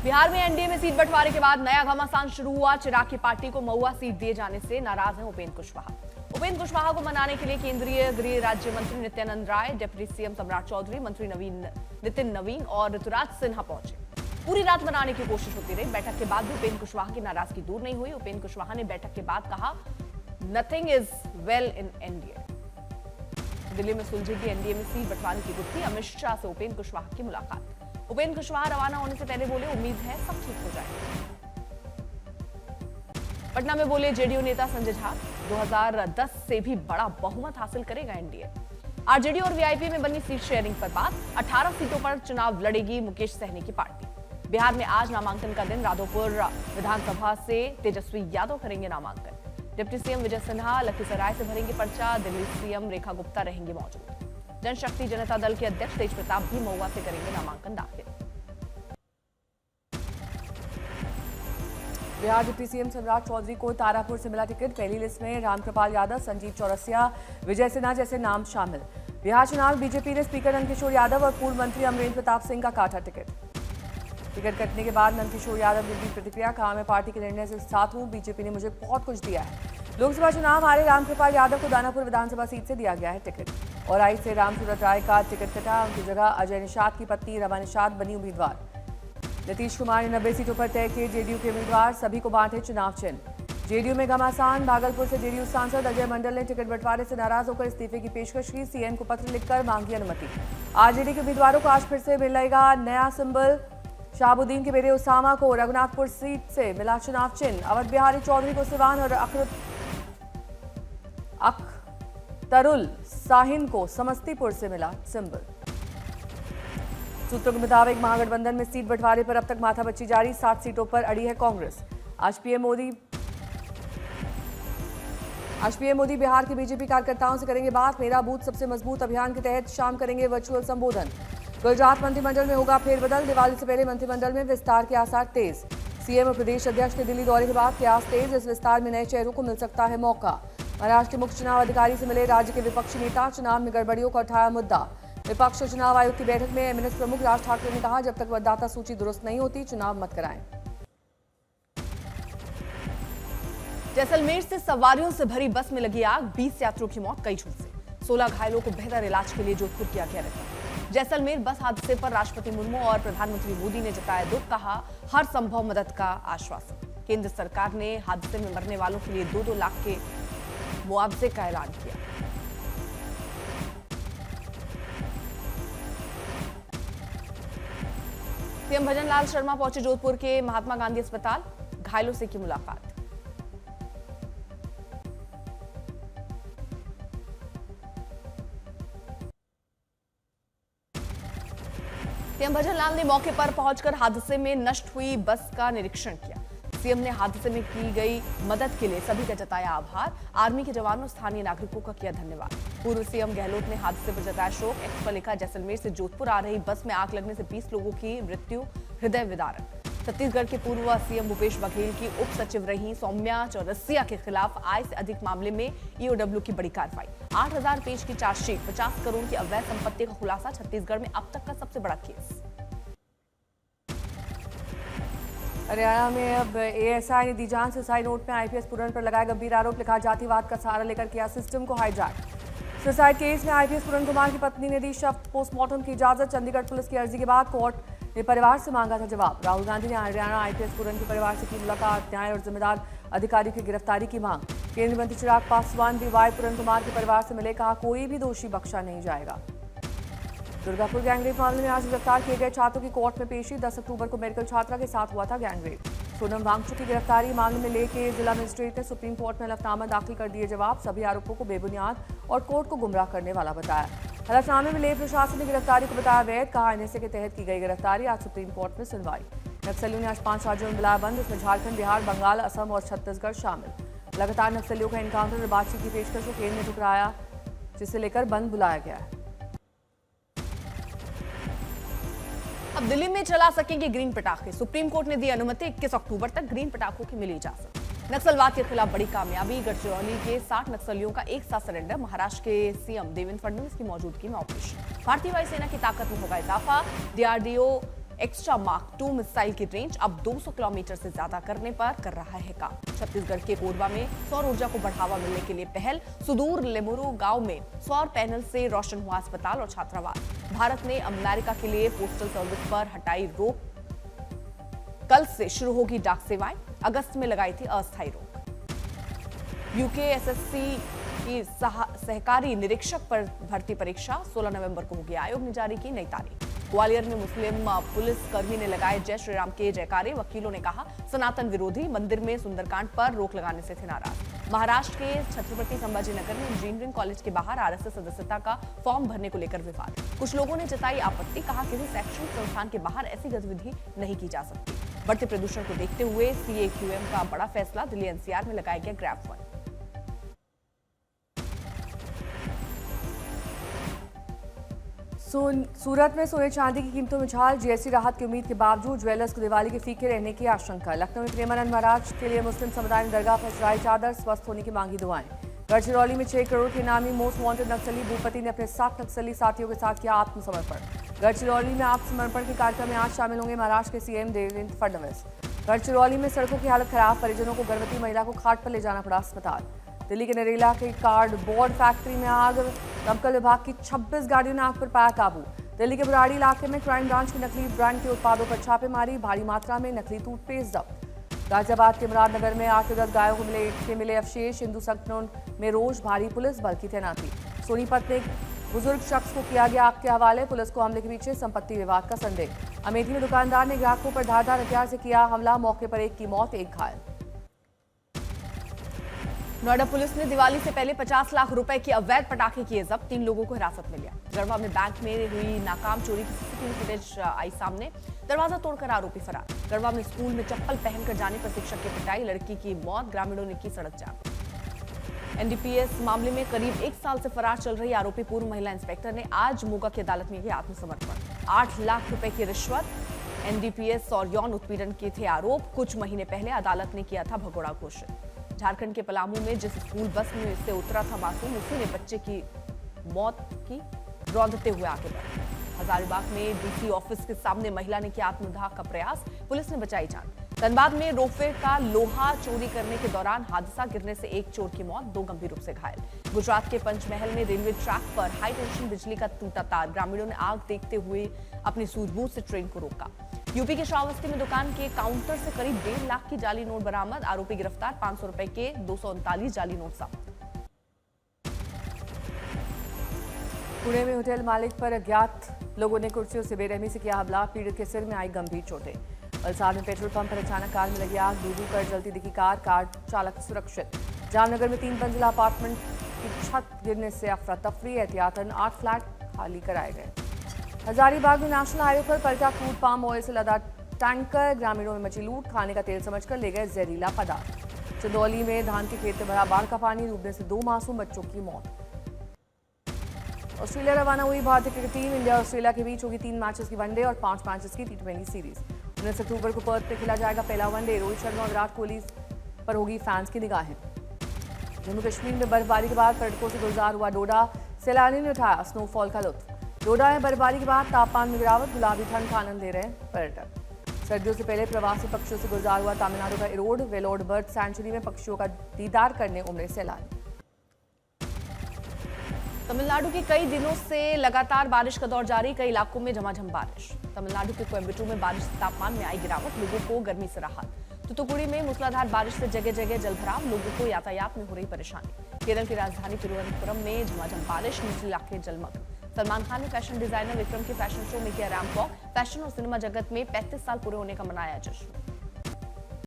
बिहार में एनडीए में सीट बंटवारे के बाद नया घमासान शुरू हुआ। चिराग की पार्टी को महुआ सीट दिए जाने से नाराज हैं उपेंद्र कुशवाहा। उपेंद्र कुशवाहा को मनाने के लिए केंद्रीय गृह राज्य मंत्री नित्यानंद राय, डिप्टी सीएम सम्राट चौधरी, मंत्री नितिन नवीन और ऋतुराज सिन्हा पहुंचे। पूरी रात मनाने की कोशिश होती रही। बैठक के बाद भी उपेंद्र कुशवाहा की नाराजगी दूर नहीं हुई। उपेंद्र कुशवाहा ने बैठक के बाद कहा, nothing is well in NDA. Delhi में सुलझेगी एनडीए में सीट बंटवारे की गुत्थी। अमित शाह से उपेंद्र कुशवाहा की मुलाकात। उपेंद्र कुशवाहा रवाना होने से पहले बोले, उम्मीद है सब ठीक हो जाएगा। पटना में बोले जेडीयू नेता संजय झा, 2010 से भी बड़ा बहुमत हासिल करेगा एनडीए। आरजेडी और वीआईपी में बनी सीट शेयरिंग पर बात। 18 सीटों पर चुनाव लड़ेगी मुकेश सहनी की पार्टी। बिहार में आज नामांकन का दिन। राघोपुर विधानसभा से तेजस्वी यादव करेंगे नामांकन। डिप्टी सीएम विजय सिन्हा लखीसराय से भरेंगे पर्चा। दिल्ली सीएम रेखा गुप्ता रहेंगे मौजूद। जनशक्ति जनता दल के अध्यक्ष तेज प्रताप भी महुआ से करेंगे नामांकन दाखिल। बिहार डिप्टी सीएम सम्राट चौधरी को तारापुर से मिला टिकट। पहली लिस्ट में रामकृपाल यादव, संजीव चौरसिया, विजय सिन्हा जैसे नाम शामिल। बिहार चुनाव बीजेपी ने स्पीकर नंदकिशोर यादव और पूर्व मंत्री अमरेंद्र प्रताप सिंह का काटा टिकट। टिकट कटने के बाद नंदकिशोर यादव ने दी प्रतिक्रिया। कहा, मैं पार्टी के निर्णय से साथ हूं। बीजेपी ने मुझे बहुत कुछ दिया है। लोकसभा चुनाव हारे रामकृपाल यादव को दानापुर विधानसभा सीट से दिया गया है टिकट। और आई से रामसूरत राय का टिकट कटा। उनकी जगह अजय निषाद की पत्नी रमा निषाद बनी उम्मीदवार। नीतीश कुमार ने 90 सीटों पर तय किए जेडीयू के उम्मीदवार। सभी को बांटे चुनाव चिन्ह। जेडीयू में घमासान। भागलपुर से जेडीयू सांसद अजय मंडल ने टिकट बंटवारे से नाराज होकर इस्तीफे की पेशकश की। सीएम को पत्र लिखकर मांगी अनुमति। आरजेडी के उम्मीदवारों को आज फिर से मिलेगा नया सिंबल। शहाबुद्दीन के बेटे उसामा को रघुनाथपुर सीट से मिला चुनाव चिन्ह। अवध बिहारी चौधरी को सिवान और अख्तरुल साहिन को समस्तीपुर से मिला सिंबल। सूत्रों के मुताबिक महागठबंधन में सीट बंटवारे पर अब तक माथापच्ची जारी। 7 सीटों पर अड़ी है कांग्रेस। आज पीएम मोदी बिहार के बीजेपी कार्यकर्ताओं से करेंगे बात। मेरा बूथ सबसे मजबूत अभियान के तहत शाम करेंगे वर्चुअल संबोधन। गुजरात मंत्रिमंडल में होगा फेरबदल। दिवाली से पहले मंत्रिमंडल में विस्तार के आसार तेज। सीएम और प्रदेश अध्यक्ष के दिल्ली दौरे के बाद प्रयास तेज। इस विस्तार में नए चेहरों को मिल सकता है मौका। महाराष्ट्र के मुख्य चुनाव अधिकारी से मिले राज्य के विपक्षी नेता। चुनाव में गड़बड़ियों का उठाया मुद्दा। विपक्ष और चुनाव आयोग की बैठक में एमएनएस प्रमुख राज ठाकरे ने कहा, जब तक मतदाता सूची दुरुस्त नहीं होती चुनाव मत कराएं। जैसलमेर से सवारियों से भरी बस में लगी आग। 20 यात्रियों की मौत, कई झुलसे। 16 घायलों को बेहतर इलाज के लिए जोधपुर किया गया रेफर। जैसलमेर बस हादसे पर राष्ट्रपति मुर्मू और प्रधानमंत्री मोदी ने जताया दुख। कहा, हर संभव मदद का आश्वासन। केंद्र सरकार ने हादसे में मरने वालों के लिए 2-2 लाख के मुआवजे का ऐलान किया। सीएम भजन लाल शर्मा पहुंचे जोधपुर के महात्मा गांधी अस्पताल। घायलों से की मुलाकात। सीएम भजन लाल ने मौके पर पहुंचकर हादसे में नष्ट हुई बस का निरीक्षण किया। सीएम ने हादसे में की गई मदद के लिए सभी का जताया आभार। आर्मी के जवानों, स्थानीय नागरिकों का किया धन्यवाद। पूर्व सीएम गहलोत ने हादसे पर जताया शोक। एक्स पर लिखा, जैसलमेर से जोधपुर आ रही बस में आग लगने से 20 लोगों की मृत्यु, हृदय विदारक। छत्तीसगढ़ के पूर्व सीएम भूपेश बघेल की उप सचिव रही सौम्या चौरसिया के खिलाफ आय से अधिक मामले में ईओडब्ल्यू की बड़ी कार्रवाई। 8000 पेज की चार्जशीट। 50 करोड़ की अवैध संपत्ति का खुलासा। छत्तीसगढ़ में अब तक का सबसे बड़ा केस। हरियाणा में अब एएसआई ने दी जान। सुसाइड नोट में आईपीएस पुरन पर लगाया गंभीर आरोप। लिखा, जातिवाद का सहारा लेकर किया सिस्टम को हाईजैक। सुसाइड केस में आईपीएस पुरन कुमार की पत्नी ने दी शव पोस्टमार्टम की इजाजत। चंडीगढ़ पुलिस की अर्जी के बाद कोर्ट ने परिवार से मांगा था जवाब। राहुल गांधी ने हरियाणा आईपीएस पुरन के परिवार से की मुलाकात। न्याय और जिम्मेदार अधिकारी की गिरफ्तारी की मांग। केंद्रीय मंत्री चिराग पासवान भी वाई पुरन कुमार के परिवार से मिले। कहा, कोई भी दोषी बख्शा नहीं जाएगा। दुर्गापुर गैंगरेप मामले में आज गिरफ्तार किए गए छात्रों की कोर्ट में पेशी। 10 अक्टूबर को मेडिकल छात्रा के साथ हुआ था गैंगरेप। सोनम वांगचुक की गिरफ्तारी मामले में लेके जिला मजिस्ट्रेट ने सुप्रीम कोर्ट में हलफनामा दाखिल कर दिए जवाब। सभी आरोपों को बेबुनियाद और कोर्ट को गुमराह करने वाला बताया। हलफनामे में ले प्रशासन ने गिरफ्तारी को बताया वैध। कहा, एनएसए के तहत की गई गिरफ्तारी। आज सुप्रीम कोर्ट में सुनवाई। नक्सलियों ने आज 5 राज्यों में बुलाया बंद। इसमें झारखंड, बिहार, बंगाल, असम और छत्तीसगढ़ शामिल। लगातार नक्सलियों का एनकाउंटर और बातचीत की पेशकश को केंद्र ने ठुकराया, जिसे लेकर बंद बुलाया गया है। अब दिल्ली में चला सकेंगे ग्रीन पटाखे। सुप्रीम कोर्ट ने दी अनुमति। 21 अक्टूबर तक ग्रीन पटाखों की मिली इजाजत। नक्सलवाद के खिलाफ बड़ी कामयाबी। गढ़चिरौली के 60 नक्सलियों का एक साथ सरेंडर। महाराष्ट्र के सीएम देवेंद्र फडणवीस की मौजूदगी में ऑपरेशन। भारतीय वायुसेना की ताकत में होगा इजाफा। डीआरडीओ एक्स्ट्रा मार्क 2 मिसाइल की रेंज अब 200 किलोमीटर से ज्यादा करने पर कर रहा है काम। छत्तीसगढ़ के कोरबा में सौर ऊर्जा को बढ़ावा मिलने के लिए पहल। सुदूर लेमुरु गांव में सौर पैनल से रोशन हुआ अस्पताल और छात्रावास। भारत ने अमेरिका के लिए पोस्टल सर्विस पर हटाई रोक। कल से शुरू होगी डाक सेवाएं। अगस्त में लगाई थी अस्थायी रोक। यूकेएसएससी की सहकारी निरीक्षक पर भर्ती परीक्षा 16 नवंबर को होगी। आयोग ने जारी की नई तारीख। ग्वालियर में मुस्लिम पुलिस कर्मी ने लगाए जय श्री राम के जयकारे। वकीलों ने कहा सनातन विरोधी। मंदिर में सुंदरकांड पर रोक लगाने से थे नाराज। महाराष्ट्र के छत्रपति संभाजीनगर में इंजीनियरिंग कॉलेज के बाहर आरएसएस सदस्यता का फॉर्म भरने को लेकर विवाद। कुछ लोगों ने जताई आपत्ति। कहा किसी शैक्षणिक संस्थान के बाहर ऐसी गतिविधि नहीं की जा सकती। बढ़ते प्रदूषण को देखते हुए सीएक्यूएम का बड़ा फैसला। दिल्ली एनसीआर में लगाया गया ग्रैफ 1। सूरत में सोने चांदी की कीमतों में छाल। जीएसटी राहत की उम्मीद के बावजूद ज्वेलर्स को दिवाली के फीके रहने की आशंका। लखनऊ में प्रेमानंद महाराज के लिए मुस्लिम समुदाय ने दरगाह पर चढ़ाई चादर। स्वस्थ होने की मांगी दुआएं। गढ़चिरौली में 6 करोड़ के इनामी मोस्ट वांटेड नक्सली भूपति ने अपने 7 नक्सली साथियों के साथ किया आत्मसमर्पण। गढ़चिरौली में आत्मसमर्पण के कार्यक्रम में आज शामिल होंगे महाराष्ट्र के सीएम देवेंद्र फडणवीस। गढ़चिरौली में सड़कों की हालत खराब। परिजनों को गर्भवती महिला को खाट पर ले जाना पड़ा अस्पताल। दिल्ली के नरेला के कार्डबोर्ड फैक्ट्री में आग। दमकल विभाग की 26 गाड़ियों ने आग पर पाया काबू। दिल्ली के बुराड़ी इलाके में क्राइम ब्रांच की नकली ब्रांड के उत्पादों पर छापेमारी। भारी मात्रा में नकली टूथपेस्ट जब्त। गाजियाबाद के मुरादनगर में 8 से 10 गायों को मिले अवशेष। हिंदू संगठनों में रोज भारी पुलिस बल की तैनाती। सोनीपत में एक बुजुर्ग शख्स को किया गया आग के हवाले। पुलिस को हमले के पीछे संपत्ति विवाद का संदेह। अमेठी में दुकानदार ने ग्राहकों पर धारदार हथियार से किया हमला। मौके पर एक की मौत, एक घायल। नोएडा पुलिस ने दिवाली से पहले 50 लाख रुपए के अवैध पटाखे किए जब्त। 3 लोगों को हिरासत में लिया। गढ़वा में बैंक में हुई नाकाम चोरी की सीसीटीवी फुटेज आई सामने। दरवाजा तोड़कर आरोपी फरार। गढ़वा में स्कूल में चप्पल पहनकर जाने पर शिक्षक की पिटाई। लड़की की मौत। ग्रामीणों ने की सड़क जाम। एनडीपीएस मामले में करीब 1 साल से फरार चल रही आरोपी पूर्व महिला इंस्पेक्टर ने आज मोगा की अदालत में किया आत्मसमर्पण। 8 लाख रुपए की रिश्वत। एनडीपीएस और यौन उत्पीड़न के थे आरोप। कुछ महीने पहले अदालत ने किया था भगोड़ा घोषित। झारखंड के पलामू में जिस स्कूल बस में इससे उतरा था मासूम, उसी ने बच्चे की मौत की रौंदते हुए आगे बढ़ा। हजारीबाग में डीसी ऑफिस के सामने महिला ने किया आत्मदाह का प्रयास। पुलिस ने बचाई जान। धनबाद में रोपवे का लोहा चोरी करने के दौरान हादसा। गिरने से एक चोर की मौत, 2 गंभीर रूप से घायल। गुजरात के पंचमहल में रेलवे ट्रैक पर हाई टेंशन बिजली का टूटा तार। ग्रामीणों ने आग देखते हुए अपनी सूझबूझ से ट्रेन को रोका। यूपी के श्रावस्ती में दुकान के काउंटर से करीब 1.5 लाख की जाली नोट बरामद। आरोपी गिरफ्तार। 500 रुपए के 239 जाली नोट जब्त। पुणे में होटल मालिक पर अज्ञात लोगों ने कुर्सियों से बेरहमी से किया हमला। पीड़ित के सिर में आई गंभीर चोटें। वलसाड में पेट्रोल पंप पर अचानक कार में लगी आग। दूर कर जलती दिखी कार चालक सुरक्षित। जामनगर में 3 मंजिला अपार्टमेंट की छत गिरने से अफरा तफरी। एहतियातन 8 फ्लैट खाली कराए गए। हजारीबाग में नेशनल हाईवे पर पलटा क्रूड पाम ऑयल से लदा टैंकर। ग्रामीणों में मची लूट। खाने का तेल समझकर ले गए जहरीला पदार्थ। चंदौली में धान के खेत में भरा बाढ़ का पानी। डूबने से 2 मासूम बच्चों की मौत। ऑस्ट्रेलिया रवाना हुई भारतीय क्रिकेट टीम। इंडिया और ऑस्ट्रेलिया के बीच होगी 3 मैचेस की वनडे और 5 मैचेस की T20 सीरीज। 19 अक्टूबर को पर्थ में खेला जाएगा पहला वनडे। रोहित शर्मा और विराट कोहली पर होगी फैंस की निगाहें। जम्मू कश्मीर में बर्फबारी के बाद पर्यटकों से गुलजार हुआ डोडा। सैलानियों ने उठाया स्नोफॉल का लुत्फ। डोडा में बर्फबारी के बाद तापमान में गिरावट। गुलाबी ठंड का आनंद ले रहे हैं पर्यटक। सर्दियों से पहले प्रवासी पक्षियों से गुलजार हुआ तमिलनाडु का इरोड। वेलोड बर्ड सेंचुरी में पक्षियों का दीदार करने उमड़े सैलानी। तमिलनाडु के कई दिनों से लगातार बारिश का दौर जारी। कई इलाकों में झमाझम बारिश। तमिलनाडु के कोयम्बटूर में बारिश से तापमान में आई गिरावट। लोगों को गर्मी से राहत। तूतुकुड़ी में मूसलाधार बारिश से जगह जगह जलभराव। लोगों को यातायात में हो रही परेशानी। केरल की राजधानी तिरुवनंतपुरम में झमाझम बारिश। निचले इलाके जलमग्न। सलमान खान ने फैशन डिजाइनर विक्रम के फैशन शो में किया रैंप वॉक। फैशन और सिनेमा जगत में 35 साल पूरे होने का मनाया जश्न।